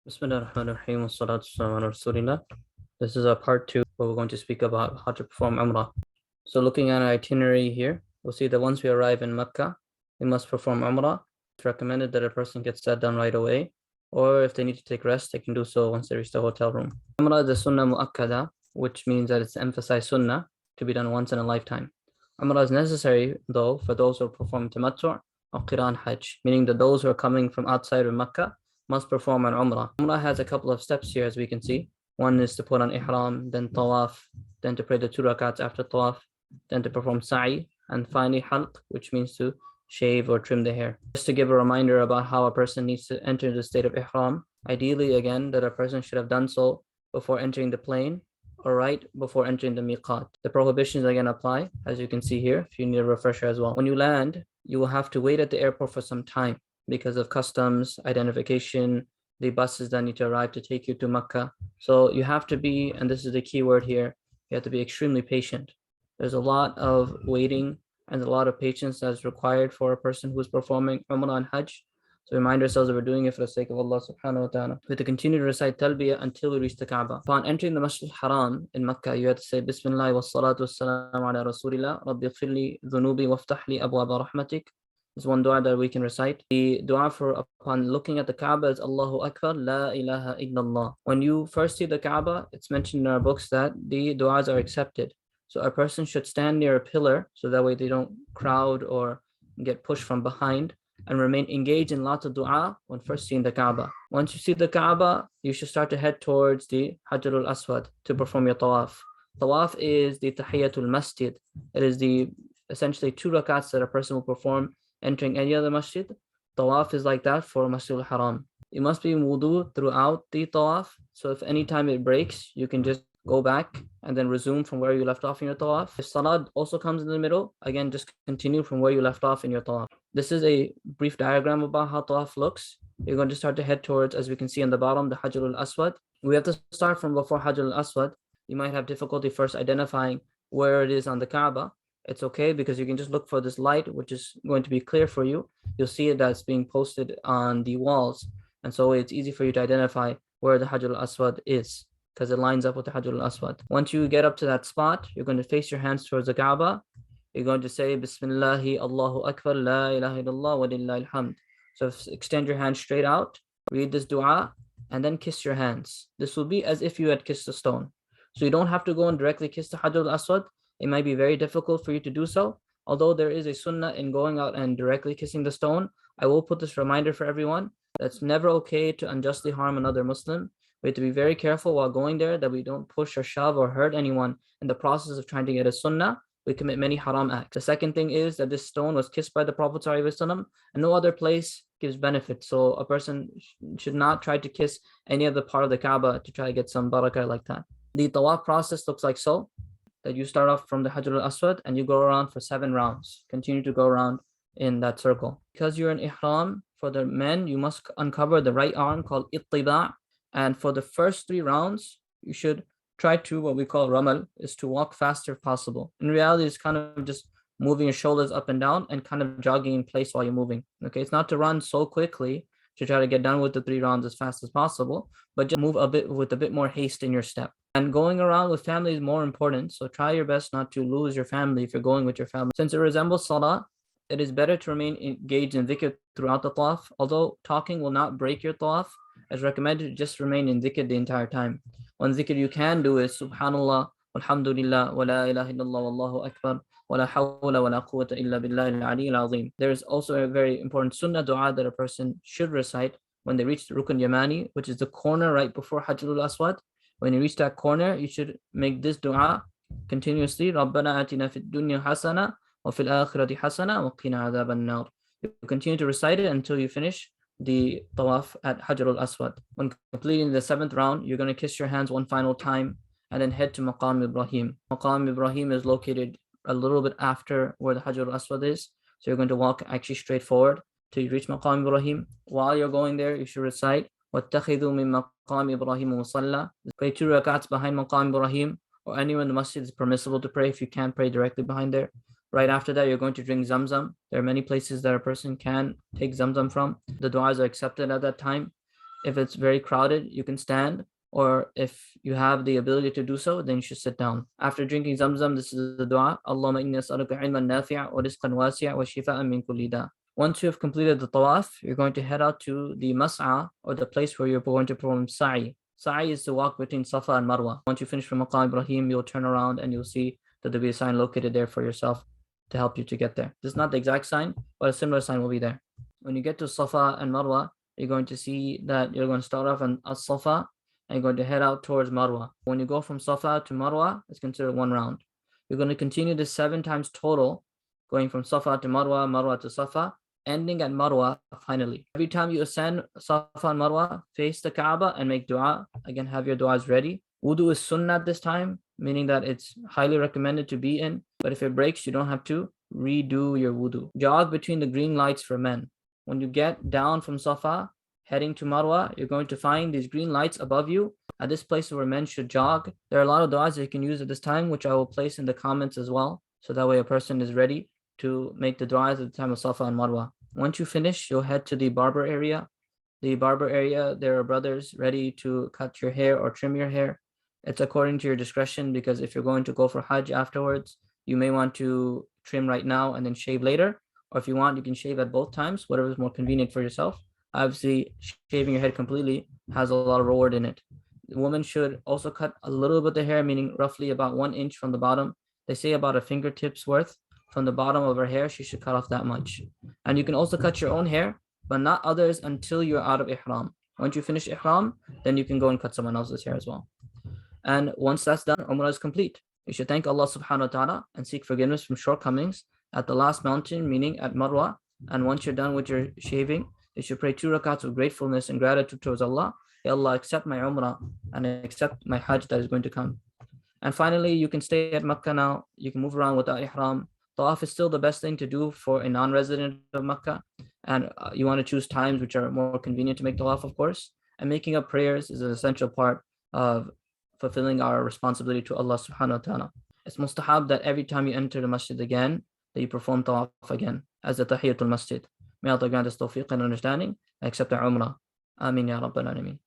Bismillahirrahmanirrahim. Wassalatu wassalamu ala Rasulillah. This is a part two where we're going to speak about how to perform Umrah. So looking at our itinerary here, we'll see that once we arrive in Mecca, we must perform Umrah. It's recommended that a person gets that done right away, or if they need to take rest, they can do so once they reach the hotel room. Umrah is a sunnah mu'akkada, which means that it's emphasized sunnah to be done once in a lifetime. Umrah is necessary, though, for those who perform tamattu' or qiran hajj, meaning that those who are coming from outside of Mecca must perform an Umrah. Umrah has a couple of steps here, as we can see. One is to put on ihram, then tawaf, then to pray the 2 rakats after tawaf, then to perform sa'i, and finally halq, which means to shave or trim the hair. Just to give a reminder about how a person needs to enter the state of ihram, ideally again that a person should have done so before entering the plane or right before entering the miqat. The prohibitions again apply, as you can see here, if you need a refresher as well. When you land, you will have to wait at the airport for some time because of customs, identification, the buses that need to arrive to take you to Mecca. So you have to be, and this is the key word here, you have to be extremely patient. There's a lot of waiting and a lot of patience that's required for a person who's performing Umrah and Hajj. So remind ourselves that we're doing it for the sake of Allah subhanahu wa ta'ala. We have to continue to recite Talbiyah until we reach the Kaaba. Upon entering the Masjid al-Haram in Mecca, you have to say Bismillah wa salatu wassalamu ala Rasulillah, Rabbi ighfirli dhunubi waftah li abwaba rahmatik. Is one dua that we can recite. The dua for upon looking at the Kaaba is Allahu Akbar, La ilaha illallah. When you first see the Kaaba, it's mentioned in our books that the duas are accepted. So a person should stand near a pillar so that way they don't crowd or get pushed from behind, and remain engaged in lots of dua when first seeing the Kaaba. Once you see the Kaaba, you should start to head towards the Hajarul Aswad to perform your tawaf. Tawaf is the Tahiyatul Masjid. It is the essentially 2 rakats that a person will perform entering any other masjid. Tawaf is like that for Masjid al-Haram. You must be wudu throughout the tawaf. So if any time it breaks, you can just go back and then resume from where you left off in your tawaf. If salat also comes in the middle, again, just continue from where you left off in your tawaf. This is a brief diagram about how tawaf looks. You're going to start to head towards, as we can see on the bottom, the Hajar al-Aswad. We have to start from before Hajar al-Aswad. You might have difficulty first identifying where it is on the Kaaba. It's okay because you can just look for this light, which is going to be clear for you. You'll see it that's being posted on the walls. And so it's easy for you to identify where the Hajar al-Aswad is because it lines up with the Hajar al-Aswad. Once you get up to that spot, you're going to face your hands towards the Kaaba. You're going to say, Bismillahi Allahu Akbar, La ilaha illallah wa lillahi alhamd. So extend your hands straight out, read this dua, and then kiss your hands. This will be as if you had kissed a stone. So you don't have to go and directly kiss the Hajar al-Aswad. It might be very difficult for you to do so. Although there is a sunnah in going out and directly kissing the stone, I will put this reminder for everyone. That's never okay to unjustly harm another Muslim. We have to be very careful while going there that we don't push or shove or hurt anyone in the process of trying to get a sunnah. We commit many haram acts. The second thing is that this stone was kissed by the Prophet ﷺ, and no other place gives benefit. So a person should not try to kiss any other part of the Kaaba to try to get some barakah like that. The tawaf process looks like so. That you start off from the Hajar al-Aswad and you go around for 7 rounds. Continue to go around in that circle. Because you're in ihram, for the men, you must uncover the right arm called ittiba'. And for the first 3 rounds, you should try to, what we call ramal, is to walk fast if possible. In reality, it's kind of just moving your shoulders up and down and kind of jogging in place while you're moving. Okay, it's not to run so quickly to try to get done with the 3 rounds as fast as possible, but just move a bit with a bit more haste in your step. And going around with family is more important, so try your best not to lose your family if you're going with your family. Since it resembles salah, it is better to remain engaged in dhikr throughout the tawaf. Although talking will not break your tawaf, it's recommended to just remain in dhikr the entire time. One dhikr you can do is Subhanallah, Alhamdulillah, wa la ilaha illallah, wallahu akbar, wa la hawla wa la quwwata illa billahi al-ali al-azim. There is also a very important sunnah dua that a person should recite when they reach the Rukn Yamani, which is the corner right before Hajar al-Aswad. When you reach that corner, you should make this dua continuously. رَبَّنَا آتِنَا فِي الدُّنْيَا حَسَنَةً وَفِي الْآخِرَةِ حَسَنَةً وَقِنَا عَذَابَ النَّارِ. You continue to recite it until you finish the tawaf at Hajar al-Aswad. When completing the 7th round, you're going to kiss your hands one final time and then head to Maqam Ibrahim. Maqam Ibrahim is located a little bit after where the Hajar al-Aswad is. So you're going to walk actually straight forward till you reach Maqam Ibrahim. While you're going there, you should recite وَاتَّخِذُوا مِن مَقَامِ إِبْرَاهِيمَ مُصَلَّى. Pray 2 rakats behind Maqam Ibrahim, or anywhere in the masjid is permissible to pray if you can't pray directly behind there. Right after that, you're going to drink Zamzam. There are many places that a person can take Zamzam from. The du'as are accepted at that time. If it's very crowded, you can stand, or if you have the ability to do so, then you should sit down. After drinking Zamzam, this is the dua: Allahumma inni as'aluka ilman nafi'a wa rizqan wasi'a wa shifa'an min kulli da'. Once you have completed the tawaf, you're going to head out to the mas'a, or the place where you're going to perform sa'i. Sa'i is to walk between Safa and Marwa. Once you finish from Maqam Ibrahim, you'll turn around and you'll see that there'll be a sign located there for yourself to help you to get there. This is not the exact sign, but a similar sign will be there. When you get to Safa and Marwa, you're going to see that you're going to start off on As-Safa and you're going to head out towards Marwa. When you go from Safa to Marwa, it's considered one round. You're going to continue this 7 times total, going from Safa to Marwa, Marwa to Safa, ending at Marwa finally. Every time you ascend Safa and Marwa, face the Kaaba and make dua. Again, have your duas ready. Wudu is sunnah at this time, meaning that it's highly recommended to be in, but if it breaks, you don't have to redo your wudu. Jog between the green lights for men. When you get down from Safa, heading to Marwa, you're going to find these green lights above you. At this place where men should jog, there are a lot of duas that you can use at this time, which I will place in the comments as well, so that way a person is ready to make the duas at the time of Safa and Marwa. Once you finish, you'll head to the barber area. The barber area, there are brothers ready to cut your hair or trim your hair. It's according to your discretion, because if you're going to go for Hajj afterwards, you may want to trim right now and then shave later. Or if you want, you can shave at both times, whatever is more convenient for yourself. Obviously, shaving your head completely has a lot of reward in it. The woman should also cut a little bit of the hair, meaning roughly about 1 inch from the bottom. They say about a fingertip's worth from the bottom of her hair, she should cut off that much. And you can also cut your own hair, but not others until you're out of ihram. Once you finish ihram, then you can go and cut someone else's hair as well. And once that's done, Umrah is complete. You should thank Allah subhanahu wa ta'ala and seek forgiveness from shortcomings at the last mountain, meaning at Marwa. And once you're done with your shaving, you should pray 2 rakats of gratefulness and gratitude towards Allah. Ya Allah, accept my Umrah and accept my Hajj that is going to come. And finally, you can stay at Makkah now. You can move around without ihram. Tawaf is still the best thing to do for a non-resident of Makkah. And you want to choose times which are more convenient to make tawaf, of course. And making up prayers is an essential part of fulfilling our responsibility to Allah subhanahu wa ta'ala. It's mustahab that every time you enter the masjid again, that you perform tawaf again as the tahiyatul masjid. May Allah grant us tawfiq and understanding and accept our umrah. Ameen ya Rabbal Alameen.